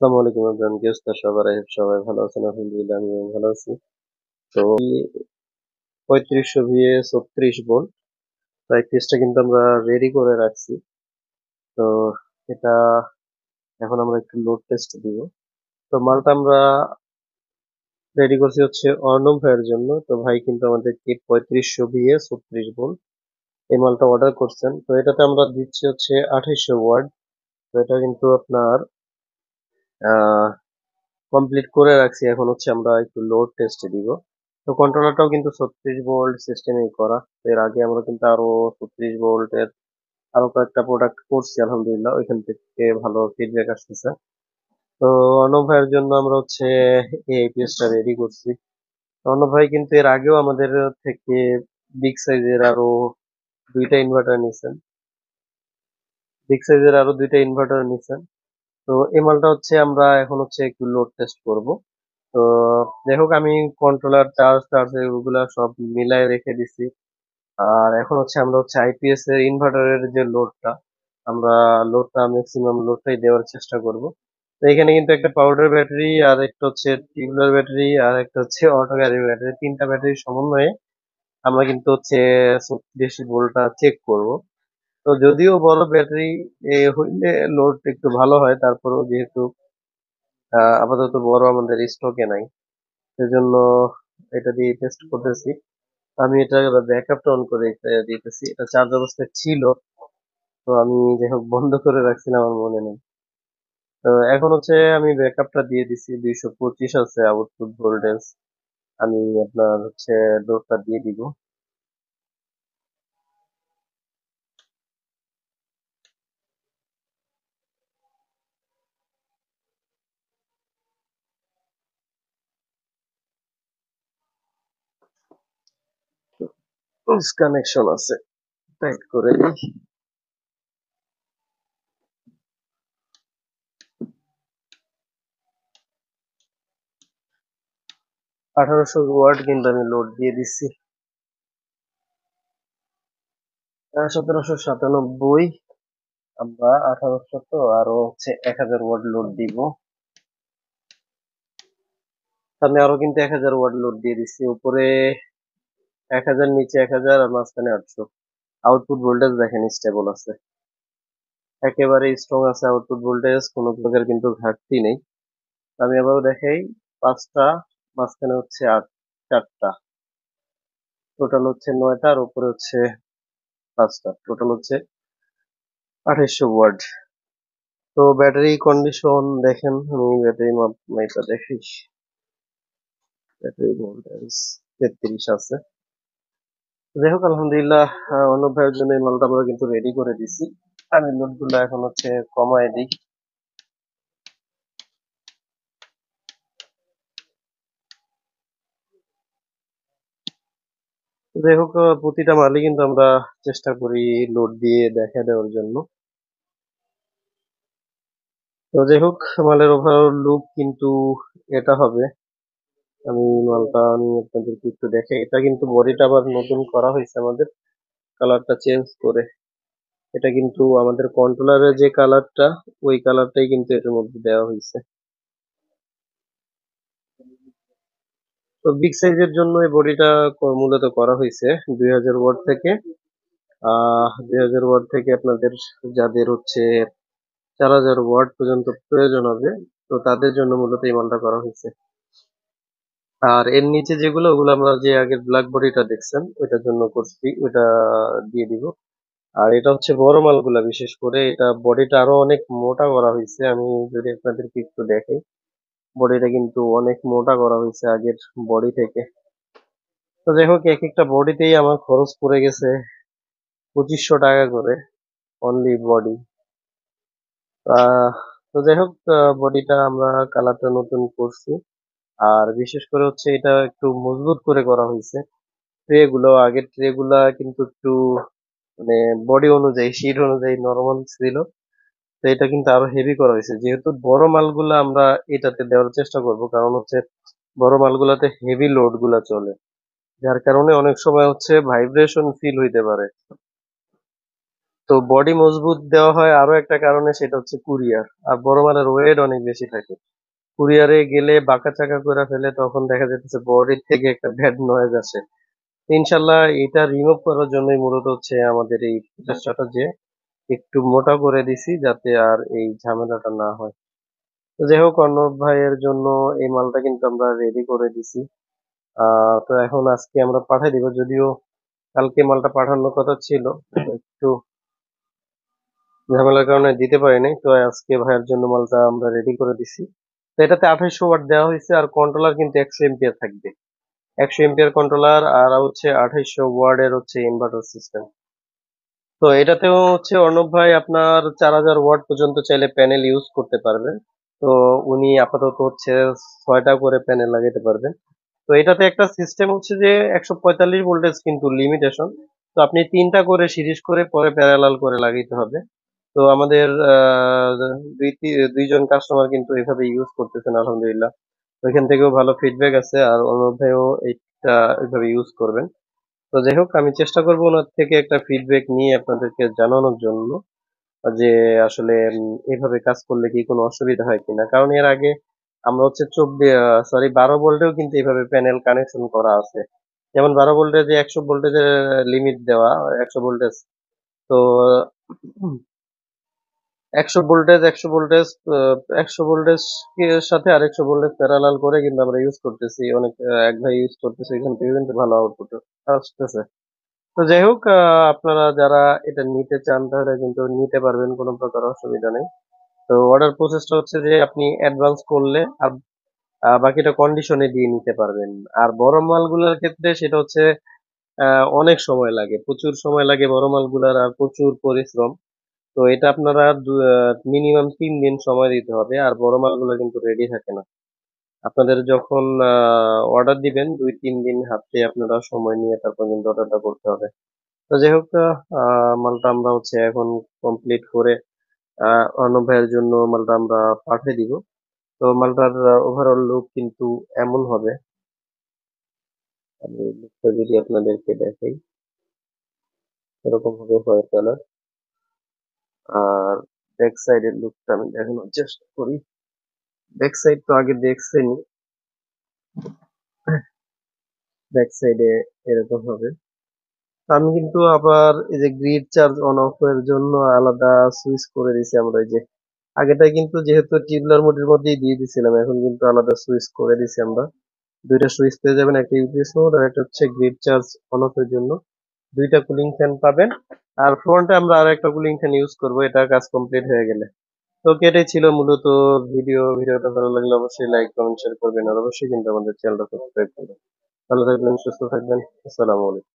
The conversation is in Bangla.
আসসালামু আলাইকুম এভরিওয়ান, কি অবস্থা সবার? সবাই ভালো আছেন? আলহামদুলিল্লাহ, আমিও ভালো আছি। তো 3500 ভিএ 36 ভোল্ট প্র্যাকটিসটা কিন্তু আমরা রেডি করে রাখছি। তো এটা এখন আমরা একটু লোড টেস্ট দিব। তো মালটা আমরা রেডি করছি হচ্ছে অর্ণব ভাইয়ের জন্য। তো ভাই কিন্তু আমাদেরকে 3500 ভিএ 36 ভোল্ট এই মালটা অর্ডার করছেন। তো এটাতে আমরা দিচ্ছি হচ্ছে 2800 ওয়াট। তো এটা কিন্তু আপনার আহ কমপ্লিট করে রাখছি। এখন হচ্ছে আমরা একটু লোড টেস্টে দিব। তো কন্ট্রোলারটাও কিন্তু 36 ভোল্ট সিস্টেমেই করা। তো এর আগে আমরা কিন্তু আরো 36 ভোল্টের আরো কয়েকটা প্রোডাক্ট করছি, আলহামদুলিল্লাহ ওইখান থেকে ভালো ফিডব্যাক আসতেছে। তো অর্ণব ভাইয়ের জন্য আমরা হচ্ছে এই আইপিএসটা রেডি করছি। তো অর্ণব ভাই কিন্তু এর আগেও আমাদের থেকে বিগ সাইজের আরো দুইটা ইনভার্টার নিছেন। নিছেন। তো এই মালটা হচ্ছে আমরা এখন হচ্ছে একটু লোড টেস্ট করব। তো যাই হোক, আমি কন্ট্রোলার চার্জ টার্জ এগুলা সব মিলাই রেখে দিছি। আর এখন হচ্ছে আমরা হচ্ছে আইপিএস এর ইনভার্টারের যে লোডটা, আমরা লোডটা ম্যাক্সিমাম লোডটাই দেওয়ার চেষ্টা করব। তো এখানে কিন্তু একটা পাউডার ব্যাটারি, আর একটা হচ্ছে টিউবুলার ব্যাটারি, আর একটা হচ্ছে অটো গাড়ির ব্যাটারি, তিনটা ব্যাটারির সমন্বয়ে আমরা কিন্তু হচ্ছে 36 ভোল্টটা চেক করব। তো যদিও বড় ব্যাটারি হইলে লোড একটু ভালো হয়, তারপরেও যেহেতু আপাতত বড় আমাদের স্টকে নাই, সেজন্য এটা দিয়ে টেস্ট করতেছি। আমি এটা ব্যাকআপটা অন করে দিতেছি। এটা চার্জ অবস্থায় ছিল, তো আমি যাই হোক বন্ধ করে রাখছিলাম, আমার মনে নেই। তো এখন হচ্ছে আমি ব্যাকআপটা দিয়ে দিছি, 225 আছে আউটপুট ভোল্টেজ। আমি আপনার হচ্ছে লোডটা দিয়ে দিব। কানেকশন আছে, টাইট করে দিই। 1800 ওয়াট কিন্তু আমি লোড দিয়ে দিচ্ছি। 1797, আমরা 1800, তো আরো হচ্ছে 1000 ওয়াট লোড দিব। আমি আরো কিন্তু 1000 ওয়াট লোড দিয়ে দিচ্ছি। উপরে 1000, নিচে 1000, আর মাঝখানে 800। আউটপুট ভোল্টেজ দেখেন স্টেবল আছে, একেবারে স্ট্রং আছে আউটপুট ভোল্টেজ, কোনো প্রকার কিন্তু ঘাটতি নেই। আমি আবারও দেখাই, পাঁচটা, মাঝখানে হচ্ছে চারটা, টোটাল হচ্ছে 9টা, আর উপরে হচ্ছে পাঁচটা, টোটাল হচ্ছে 2800 ওয়াট। তো ব্যাটারি কন্ডিশন দেখেন, আমি ব্যাটারি মাপটা দেখি। ব্যাটারি ভোল্টেজ 33 আছে। যাই হোক, আলহামদুলিল্লাহ, অনুপ ভাইয়ের জন্য এই মালটা আমরা কিন্তু রেডি করে দিছি। আমি লোড গুলো এখন হচ্ছে কমায় দিই। যাই হোক, প্রতিটা মালই কিন্তু আমরা চেষ্টা করি লোড দিয়ে দেখা দেওয়ার জন্য। তো যাই হোক, মালের ওভারঅল লুক কিন্তু এটা হবে। মালটা আমি আপনাদেরকে একটু দেখাই। এটা কিন্তু বডিটা আবার নতুন করা হয়েছে আমাদের, কালারটা চেঞ্জ করে। এটা কিন্তু আমাদের কন্ট্রোলারের যে কালারটা, ওই কালারটাই কিন্তু এটার মধ্যে দেওয়া হয়েছে। তো বিগ সাইজের জন্য এই বডিটা মূলত করা হয়েছে 2000 ওয়াট থেকে। 2000 ওয়াট থেকে আপনাদের যাদের হচ্ছে 4000 ওয়াট পর্যন্ত প্রয়োজন হবে, তো তাদের জন্য মূলত এই মালটা করা হয়েছে। আর এর নিচে যেগুলো, ওগুলো আমরা যে আগের ব্ল্যাক বডিটা দেখছেন ওইটার জন্য করছি, ওইটা দিয়ে দিব। আর এটা হচ্ছে বড় মালগুলা, বিশেষ করে এটা বডিটা আরো অনেক মোটা করা হয়েছে। আমি যদি আপনাদেরকে একটু দেখাই, বডিটা কিন্তু অনেক মোটা করা হয়েছে আগের বডি থেকে। তো যাই হোক, এক একটা বডিতেই আমার খরচ পড়ে গেছে 2500 টাকা করে, অনলি বডি। আহ তো যাই হোক, বডিটা আমরা কালারটা নতুন করছি। আর বিশেষ করে হচ্ছে এটা একটু মজবুত করে করা হয়েছে। ট্রে গুলো, আগের ট্রে গুলা কিন্তু একটু মানে বডি অনুযায়ী, শিট অনুযায়ী নরমাল ছিল। তো এটা কিন্তু আরো হেভি করা হয়েছে, যেহেতু বড় মালগুলা আমরা এটাতে দেওয়ার চেষ্টা করব, কারণ হচ্ছে বড় মালগুলাতে হেভি লোড গুলা চলে, যার কারণে অনেক সময় হচ্ছে ভাইব্রেশন ফিল হইতে পারে। তো বডি মজবুত দেওয়া হয় আরো একটা কারণে, সেটা হচ্ছে কুরিয়ার। আর বড় মালের ওয়েট অনেক বেশি থাকে, কুরিয়ারে গেলে বাঁকা চাকা করে ফেলে, তখন দেখা যাচ্ছে বডি থেকে একটা ব্যাড নয়েজ আসে। ইনশাল্লাহ এটা রিমুভ করার জন্যই মূলত হচ্ছে আমাদের এই প্রচেষ্টাটা, যে একটু মোটা করে দিছি যাতে আর এই ঝামেলাটা না হয়। তো যাই হোক, অর্ণব ভাইয়ের জন্য এই মালটা কিন্তু আমরা রেডি করে দিছি। তো এখন আজকে আমরা পাঠিয়ে দিব, যদিও কালকে মালটা পাঠানোর কথা ছিল, একটু ঝামেলার কারণে দিতে পারিনি। তো আজকে ভাইয়ের জন্য মালটা আমরা রেডি করে দিছি। তো এটাতে 2800 ওয়াট দেওয়া হয়েছে, আর কন্ট্রোলার কিন্তু 100 এম্পিয়ার থাকবে। 100 এম্পিয়ার কন্ট্রোলার, আর হচ্ছে 2800 ওয়ার্ডের হচ্ছে ইনভার্টার সিস্টেম। তো এটাতেও হচ্ছে অর্ণব ভাই আপনার 4000 ওয়াট পর্যন্ত চাইলে প্যানেল ইউজ করতে পারবেন। তো উনি আপাতত হচ্ছে 6টা করে প্যানেল লাগাতে পারবেন। তো এটাতে একটা সিস্টেম হচ্ছে যে 145 ভোল্টেজ কিন্তু লিমিটেশন। তো আপনি 3টা করে সিরিজ করে পরে প্যারালাল করে লাগাইতে হবে। তো আমাদের দুইজন কাস্টমার কিন্তু এভাবে ইউজ করতেছেন আলহামদুলিল্লাহ। তো এখান থেকেও ভালো ফিডব্যাক আছে, আর অর্ণব ভাইও এইটা এইভাবে ইউজ করবেন। তো যাই হোক, আমি চেষ্টা করবো ওনার থেকে একটা ফিডব্যাক নিয়ে আপনাদেরকে জানানোর জন্য, যে আসলে এভাবে কাজ করলে কি কোনো অসুবিধা হয় কিনা। কারণ এর আগে আমরা হচ্ছে 12 ভোল্টেও কিন্তু এইভাবে প্যানেল কানেকশন করা আছে। যেমন 12 ভোল্টের যে 100 ভোল্টেজের লিমিট দেওয়া, 100 ভোল্টেজ। তো 100 ভোল্টেজ 100 ভোল্টেজ এর সাথে আর 100 ভোল্টেজ প্যারালাল করে কিন্তু আমরা ইউজ করতেছি, অনেক এক ভাই ইউজ করতেছে, এখান থেকে কিন্তু ভালো আউটপুট আসতেছে। তো যাই হোক, আপনারা যারা এটা নিতে চান তাহলে কিন্তু নিতে পারবেন, কোনো প্রকার অসুবিধা নেই। তো অর্ডার প্রসেসটা হচ্ছে যে আপনি অ্যাডভান্স করলে আর বাকিটা কন্ডিশনে দিয়ে নিতে পারবেন। আর বড় মালগুলোর ক্ষেত্রে সেটা হচ্ছে অনেক সময় লাগে, প্রচুর সময় লাগে বড় মালগুলার, আর প্রচুর পরিশ্রম। তো এটা আপনারা মিনিমাম 3 দিন সময় দিতে হবে, আর বড় মালগুলো কিন্তু রেডি থাকে না। আপনাদের যখন অর্ডার দিবেন 2-3 দিন হাতে আপনারা সময় নিয়ে তারপর কিন্তু অর্ডারটা করতে হবে। তো যাই হোক, মালটা আমরা হচ্ছে এখন কমপ্লিট করে অর্ণব ভাইয়ের জন্য মালটা আমরা পাঠিয়ে দিব। তো মালটার ওভারঅল লুক কিন্তু এমন হবে। আমি লুকটা যদি আপনাদেরকে দেখাই, এরকম হবে হোয়াইট কালার। আর ব্যাক সাইডের লুকটা আমি দেখানোর চেষ্টা করি। ব্যাক সাইড তো আগে দেখছেনি, ব্যাক সাইডে এরকম হবে। আমি কিন্তু আবার এই যে গ্রিড চার্জ অন অফ এর জন্য আলাদা সুইচ করে দিছি আমরা। এই যে আগেটাই কিন্তু যেহেতু টিউবলার মোডের মধ্যেই দিয়ে দিছিলাম, এখন কিন্তু আলাদা সুইচ করে দিছি আমরা। দুইটা সুইচ পেয়ে যাবেন, একটা ইউপিএস মোড আর একটা হচ্ছে গ্রিড চার্জ অন অফ এর জন্য। দুইটা কুলিং ফ্যান পাবেন। আর ফ্রন্টে আমরা আর একটা কুলিং ফ্যান ইউজ করবো, এটা কাজ কমপ্লিট হয়ে গেলে। তো এটাই ছিল মূলত ভিডিওটা ভালো লাগলে অবশ্যই লাইক কমেন্ট শেয়ার করবেন, আর অবশ্যই কিন্তু আমাদের চ্যানেলটা সাবস্ক্রাইব করবেন। ভালো থাকবেন, সুস্থ থাকবেন। আসসালামু আলাইকুম।